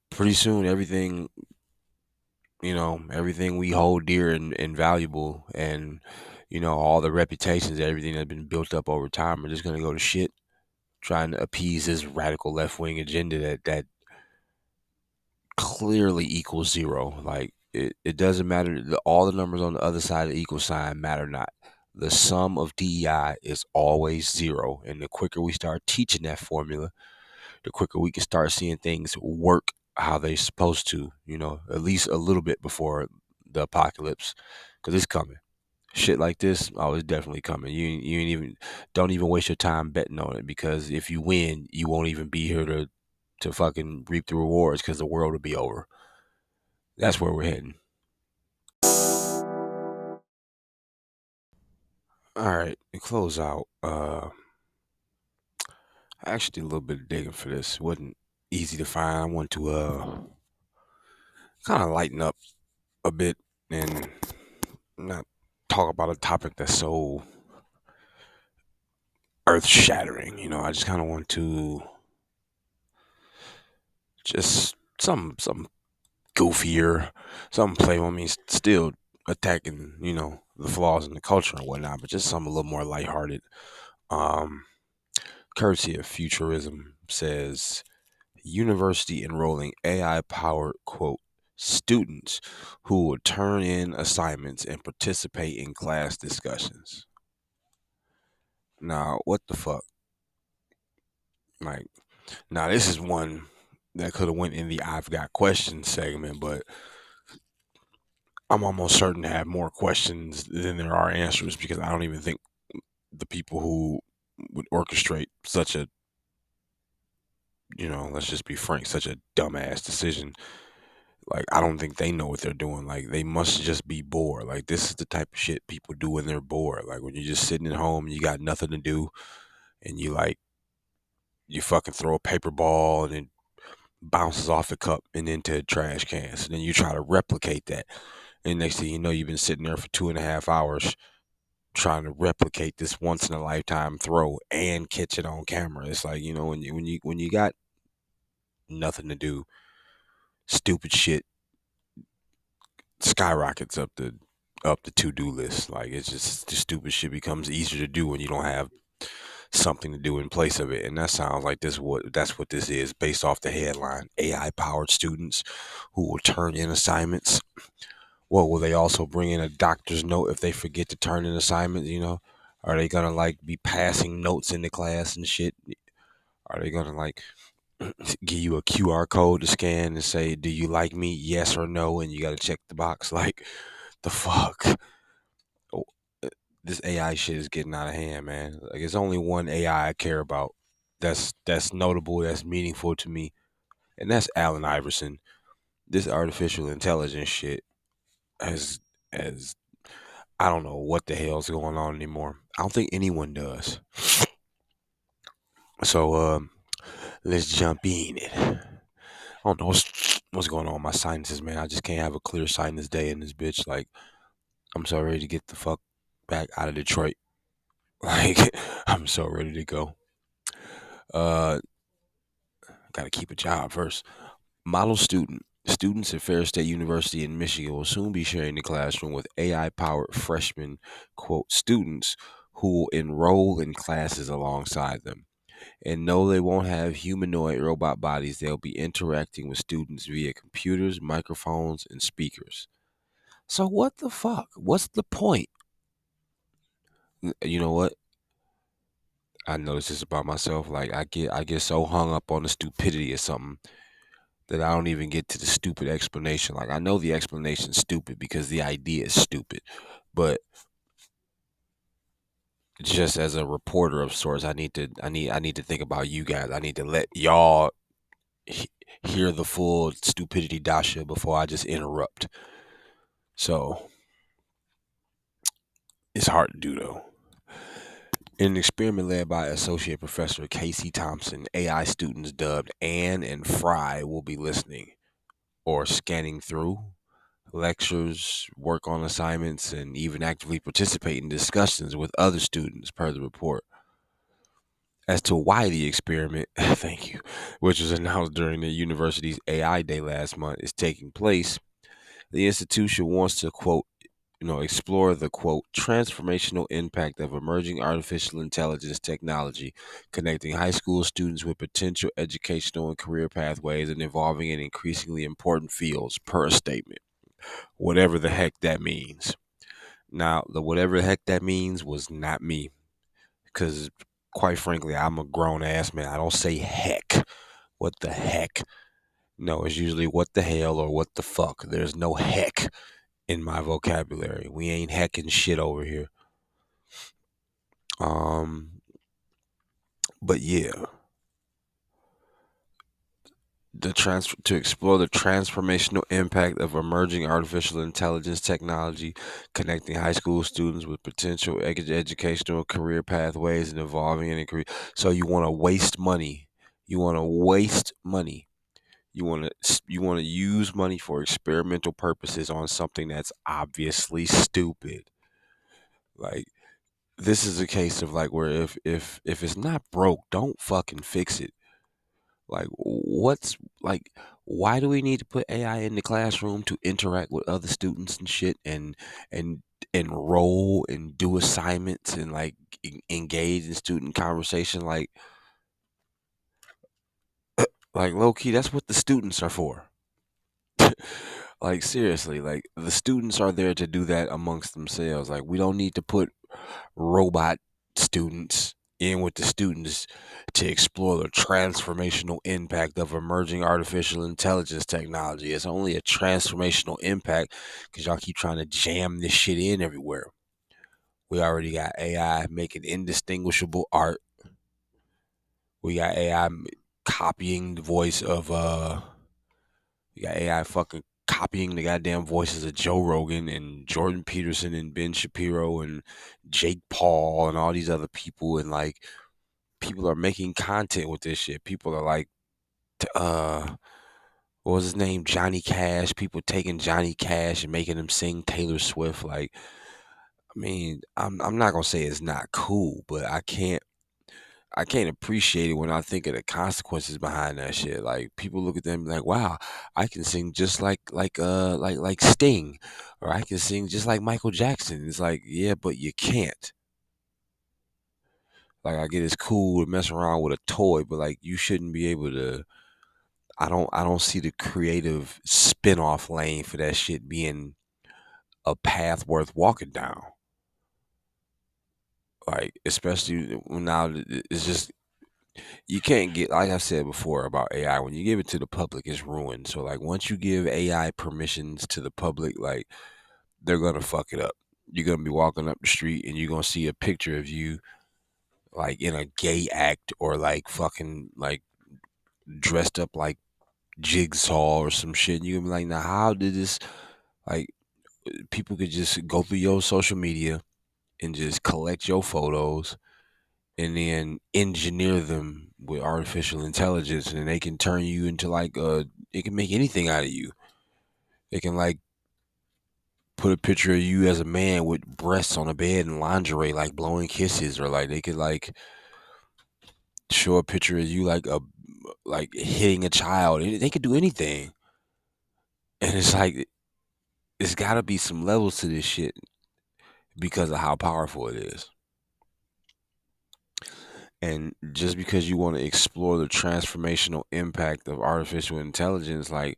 pretty soon everything, you know, everything we hold dear and valuable, and you know, all the reputations, everything that's been built up over time, are just gonna go to shit, trying to appease this radical left wing agenda that clearly equals zero. Like, it doesn't matter. All the numbers on the other side of the equal sign matter not. The sum of DEI is always zero. And the quicker we start teaching that formula, the quicker we can start seeing things work how they're supposed to, at least a little bit before the apocalypse, because it's coming. Shit like this, oh, it's definitely coming. You ain't even don't even waste your time betting on it, because if you win, you won't even be here to fucking reap the rewards, because the world will be over. That's where we're heading. All right, to close out. I actually did a little bit of digging for this. It wasn't easy to find. I want to kind of lighten up a bit and not talk about a topic that's so earth shattering. I just kind of want to just some goofier, some play. I mean, still attacking, the flaws in the culture and whatnot, but just something a little more lighthearted. Um, Courtesy of Futurism says university enrolling AI powered quote students who will turn in assignments and participate in class discussions. Now, what the fuck? Like, now this is one that could have went in the I've got questions segment, but I'm almost certain to have more questions than there are answers, because I don't even think the people who would orchestrate such a, let's just be frank, such a dumbass decision, like, I don't think they know what they're doing. Like, they must just be bored. Like, this is the type of shit people do when they're bored. Like, when you're just sitting at home and you got nothing to do, and you fucking throw a paper ball and it bounces off the cup and into a trash can. So then you try to replicate that. And next thing you know, you've been sitting there for 2.5 hours trying to replicate this once in a lifetime throw and catch it on camera. It's like, when you got nothing to do, stupid shit skyrockets up the to-do list. Like, it's just the stupid shit becomes easier to do when you don't have something to do in place of it. And that sounds like that's what this is, based off the headline. AI powered students who will turn in assignments. Well, will they also bring in a doctor's note if they forget to turn in assignments? Are they gonna like be passing notes in the class and shit? Are they gonna like give you a QR code to scan and say, do you like me, yes or no, and you gotta check the box? Like, the fuck. Oh, this AI shit is getting out of hand, man. Like, it's only one AI I care about. That's notable. That's meaningful to me, and that's Allen Iverson. This artificial intelligence shit has I don't know what the hell's going on anymore. I don't think anyone does. So let's jump in it. I don't know what's going on with my sinuses, man. I just can't have a clear sinus day in this bitch. Like, I'm so ready to get the fuck back out of Detroit. Like, I'm so ready to go. Uh, Got to keep a job first. Model student. Students at Ferris State University in Michigan will soon be sharing the classroom with AI-powered freshman, quote, students who will enroll in classes alongside them. And no, they won't have humanoid robot bodies. They'll be interacting with students via computers, microphones, and speakers. So what the fuck? What's the point? You know what? I notice this about myself. Like, I get so hung up on the stupidity of something that I don't even get to the stupid explanation. Like, I know the explanation's stupid because the idea is stupid, but just as a reporter of sorts, I need to think about you guys. I need to let y'all hear the full stupidity dasha before I just interrupt. So it's hard to do, though. In an experiment led by Associate Professor Casey Thompson, AI students dubbed Anne and Fry will be listening or scanning through lectures, work on assignments, and even actively participate in discussions with other students, per the report. As to why the experiment, thank you, which was announced during the university's AI Day last month, is taking place, the institution wants to, quote, explore the, quote, transformational impact of emerging artificial intelligence technology, connecting high school students with potential educational and career pathways and evolving in increasingly important fields, per a statement. Whatever the heck that means. Now, the whatever the heck that means was not me, because quite frankly, I'm a grown ass man. I don't say heck. What the heck? No, it's usually what the hell or what the fuck. There's no heck in my vocabulary. We ain't hecking shit over here. Um, but yeah, to explore the transformational impact of emerging artificial intelligence technology, connecting high school students with potential educational career pathways and evolving and career. So you want to waste money. You want to waste money. You want to use money for experimental purposes on something that's obviously stupid. Like, this is a case of like where if it's not broke, don't fucking fix it. Like, what's like, why do we need to put AI in the classroom to interact with other students and shit and enroll and do assignments and like engage in student conversation? Like low key, that's what the students are for. Like seriously, like the students are there to do that amongst themselves. Like we don't need to put robot students in with the students to explore the transformational impact of emerging artificial intelligence technology. It's only a transformational impact because y'all keep trying to jam this shit in everywhere. We already got AI making indistinguishable art. We got AI copying the voice of we got AI fucking copying the goddamn voices of Joe Rogan and Jordan Peterson and Ben Shapiro and Jake Paul and all these other people, and like people are making content with this shit. People are like what was his name? Johnny Cash. People taking Johnny Cash and making him sing Taylor Swift. Like, I mean, I'm not gonna say it's not cool, but I can't appreciate it when I think of the consequences behind that shit. Like people look at them like, wow, I can sing just like Sting, or I can sing just like Michael Jackson. It's like, yeah, but you can't. Like I get it's cool to mess around with a toy, but like you shouldn't be able to. I don't see the creative spin-off lane for that shit being a path worth walking down. Like especially now, it's just you can't get, like I said before about AI, when you give it to the public it's ruined. So like once you give AI permissions to the public, like they're gonna fuck it up. You're gonna be walking up the street and you're gonna see a picture of you like in a gay act or like fucking like dressed up like Jigsaw or some shit, and you're gonna be like, now how did this, like, people could just go through your social media and just collect your photos and then engineer them with artificial intelligence, and they can turn you into like it can make anything out of you. They can like put a picture of you as a man with breasts on a bed and lingerie like blowing kisses, or like they could like show a picture of you like hitting a child. They could do anything. And it's like it's got to be some levels to this shit because of how powerful it is. And just because you want to explore the transformational impact of artificial intelligence, like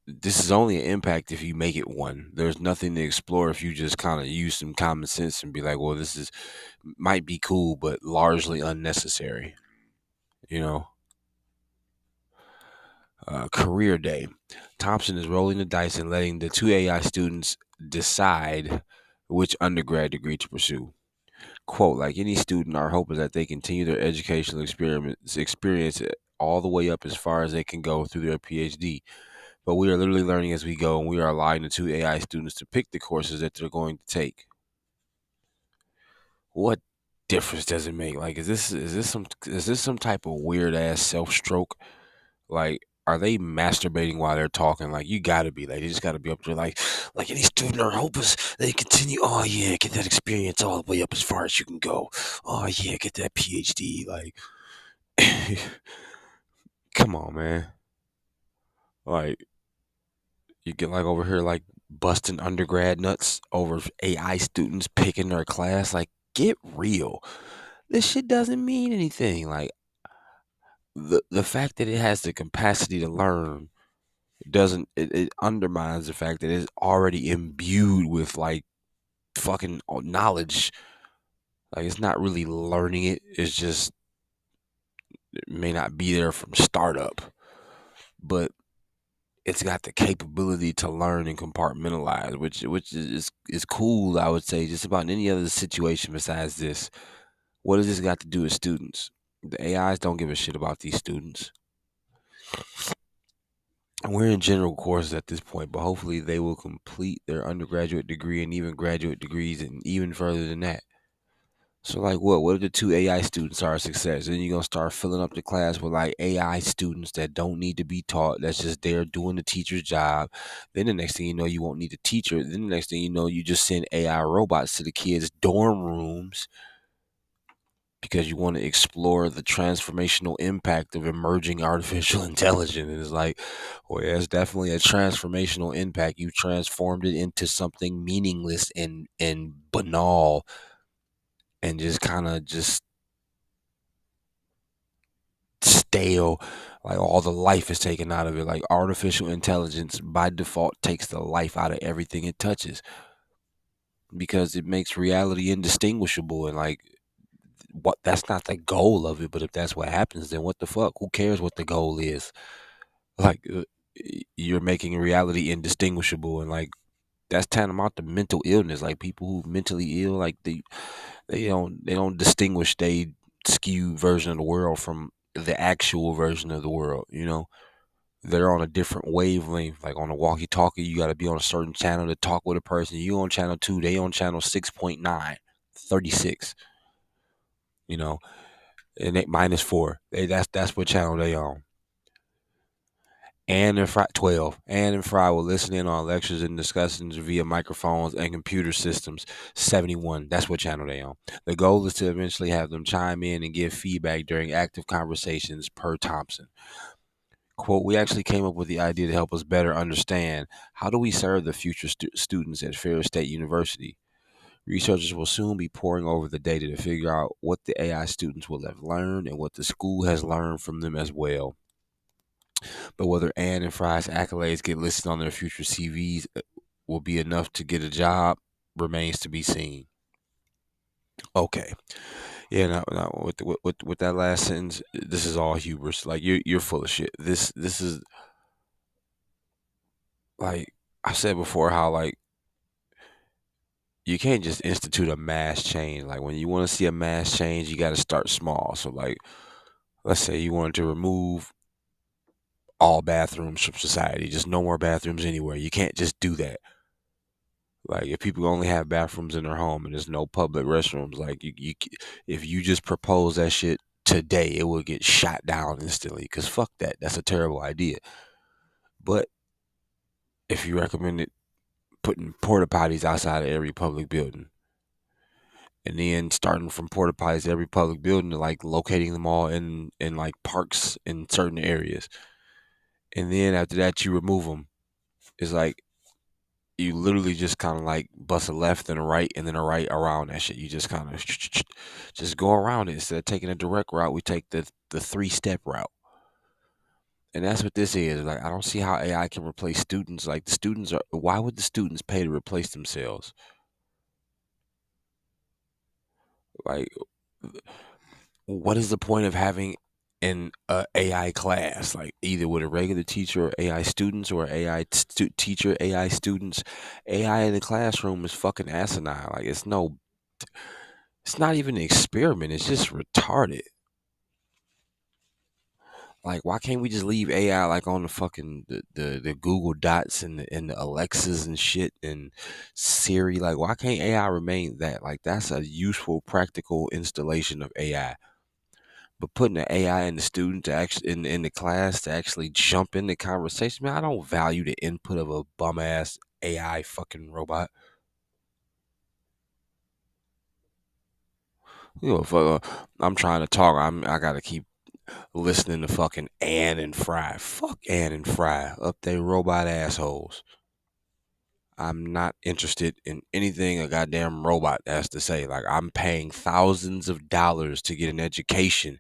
this is only an impact if you make it one. There's nothing to explore if you just kind of use some common sense and be like, well, this is might be cool, but largely unnecessary. You know, career day. Thompson is rolling the dice and letting the two AI students decide which undergrad degree to pursue. Quote, like any student, our hope is that they continue their educational experience all the way up as far as they can go through their PhD. But we are literally learning as we go, and we are allowing the two AI students to pick the courses that they're going to take. What difference does it make? Like, is this some type of weird ass self stroke? Like, are they masturbating while they're talking? Like, you gotta be like, you just gotta be up there, like any student or hope is they continue. Oh yeah, get that experience all the way up as far as you can go. Oh yeah, get that PhD. Like, come on, man. Like, you get like over here like busting undergrad nuts over AI students picking their class. Like, get real. This shit doesn't mean anything. Like, the fact that it has the capacity to learn doesn't it undermines the fact that it's already imbued with like fucking knowledge. Like it's not really learning it. It's just it may not be there from startup, but it's got the capability to learn and compartmentalize, which is cool. I would say just about any other situation besides this. What does this got to do with students? The AIs don't give a shit about these students. We're in general courses at this point, but hopefully they will complete their undergraduate degree and even graduate degrees and even further than that. So like what if the two AI students are a success? Then you're gonna start filling up the class with like AI students that don't need to be taught, that's just there doing the teacher's job. Then the next thing you know, you won't need a teacher. Then the next thing you know, you just send AI robots to the kids' dorm rooms because you want to explore the transformational impact of emerging artificial intelligence. And it's like, well, yeah, it's definitely a transformational impact. You transformed it into something meaningless and banal and just kind of just stale. Like all the life is taken out of it. Like artificial intelligence by default takes the life out of everything it touches because it makes reality indistinguishable. And like, what, that's not the goal of it, but if that's what happens, then what the fuck, who cares what the goal is? Like you're making reality indistinguishable, and like that's tantamount to mental illness. Like people who mentally ill, like they don't distinguish they skewed version of the world from the actual version of the world. They're on a different wavelength. Like on a walkie-talkie, you got to be on a certain channel to talk with a person. You on channel 2, they on channel 6.9, 36. You know, and they -4. That's what channel they on. And Fry 12. And Fry will listen in on lectures and discussions via microphones and computer systems. 71. That's what channel they on. The goal is to eventually have them chime in and give feedback during active conversations per Thompson. Quote, we actually came up with the idea to help us better understand how do we serve the future students at Ferris State University. Researchers will soon be poring over the data to figure out what the AI students will have learned and what the school has learned from them as well. But whether Ann and Fry's accolades get listed on their future CVs will be enough to get a job remains to be seen. Okay, yeah. Now with that last sentence, this is all hubris. Like you're full of shit. This is like I said before, how like you can't just institute a mass change. Like when you want to see a mass change, you got to start small. So like, let's say you wanted to remove all bathrooms from society, just no more bathrooms anywhere. You can't just do that. Like if people only have bathrooms in their home and there's no public restrooms, like if you just propose that shit today, it will get shot down instantly. Cause fuck that, that's a terrible idea. But if you recommended putting porta potties outside of every public building, and then starting from porta potties to every public building to like locating them all in like parks in certain areas, and then after that you remove them, it's like you literally just kind of like bust a left and a right and then a right around that shit. You just kind of just go around it. Instead of taking a direct route, we take the 3-step route. And that's what this is. Like I don't see how AI can replace students. Like the students are, why would the students pay to replace themselves? Like what is the point of having an AI class, like either with a regular teacher or AI students or AI teacher, AI students? AI in the classroom is fucking asinine. Like it's not even an experiment. It's just retarded. Like, why can't we just leave AI like on the fucking the Google Dots and the Alexas and shit and Siri? Like, why can't AI remain that? Like, that's a useful, practical installation of AI. But putting the AI in the student to actually in the class to actually jump in the conversation, man, I don't value the input of a bum ass AI fucking robot. Fuck, I'm trying to talk. I gotta keep listening to fucking Ann and Fry. Fuck Ann and Fry up they robot assholes. I'm not interested in anything a goddamn robot has to say. Like I'm paying thousands of dollars to get an education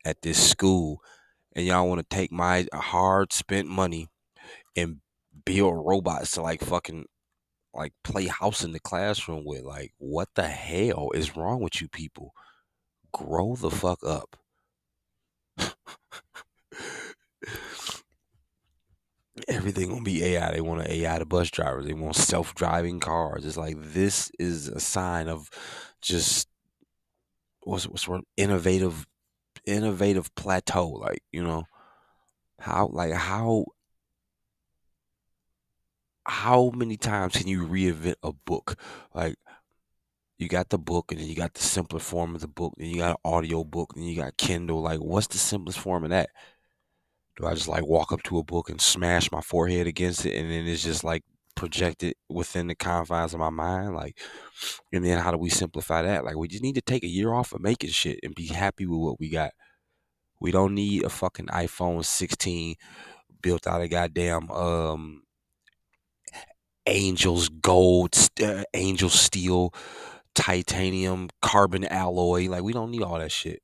at this school, and y'all want to take my hard spent money and build robots to like fucking like play house in the classroom with. Like, what the hell is wrong with you people? Grow the fuck up. Everything gonna be AI. They want to AI the bus drivers. They want self-driving cars. It's like this is a sign of just what's word innovative plateau. Like, how many times can you reinvent a book? Like, you got the book, and then you got the simpler form of the book, and you got an audio book, and you got Kindle. Like, what's the simplest form of that? Do I just like walk up to a book and smash my forehead against it, and then it's just like projected within the confines of my mind? Like, and then how do we simplify that? Like, we just need to take a year off of making shit and be happy with what we got. We don't need a fucking iPhone 16 built out of goddamn angel steel, titanium, carbon alloy. Like, we don't need all that shit.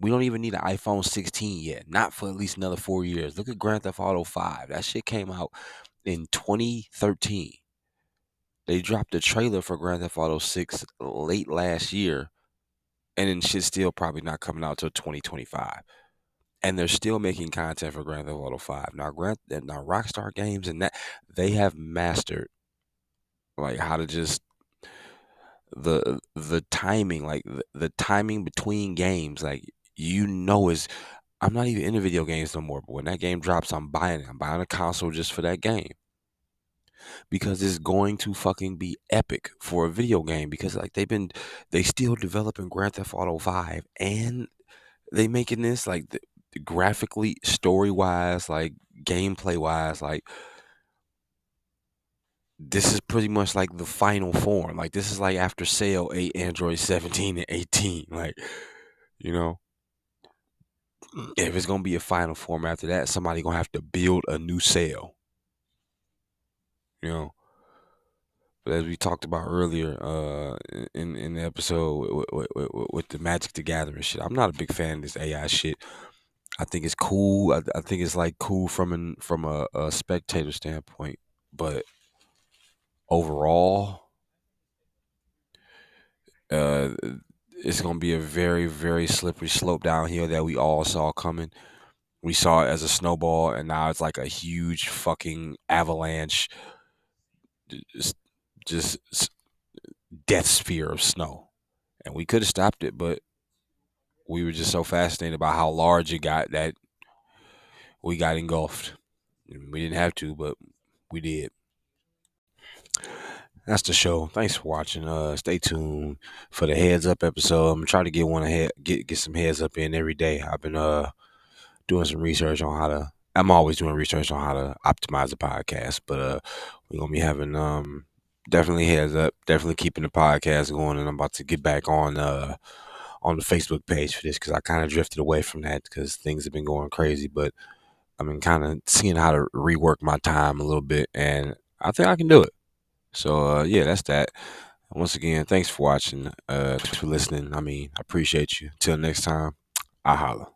We don't even need an iPhone 16 yet. Not for at least another 4 years. Look at Grand Theft Auto 5. That shit came out in 2013. They dropped a trailer for Grand Theft Auto 6 late last year, and then shit's still probably not coming out till 2025. And they're still making content for Grand Theft Auto 5. Now Rockstar Games and that, they have mastered like how to just the timing, like the timing between games, like, is I'm not even into video games no more, but when that game drops, I'm buying it. I'm buying a console just for that game because it's going to fucking be epic for a video game. Because like they still developing Grand Theft Auto 5, and they making this like graphically, story wise, like gameplay wise, like this is pretty much like the final form. Like, this is like after Sale 8, Android 17 and 18. Like, you know, if it's gonna be a final form after that, somebody gonna have to build a new Sale. You know, but as we talked about earlier, in the episode with the Magic the Gathering shit, I'm not a big fan of this AI shit. I think it's cool. I think it's like cool from a spectator standpoint, but overall, uh, it's gonna be a very, very slippery slope downhill that we all saw coming. We saw it as a snowball, and now it's like a huge fucking avalanche, just, just death sphere of snow. And we could have stopped it, but we were just so fascinated by how large it got that we got engulfed. We didn't have to, but we did. That's the show. Thanks for watching. Stay tuned for the heads up episode. I'm gonna try to get one ahead, get some heads up in every day. I've been doing some research on how to. I'm always doing research on how to optimize the podcast, but we're gonna be having definitely heads up, definitely keeping the podcast going, and I'm about to get back on the Facebook page for this because I kind of drifted away from that because things have been going crazy, but I've been kind of seeing how to rework my time a little bit, and I think I can do it. So yeah, that's that. Once again, thanks for watching. Thanks for listening. I mean, I appreciate you. Till next time, I holla.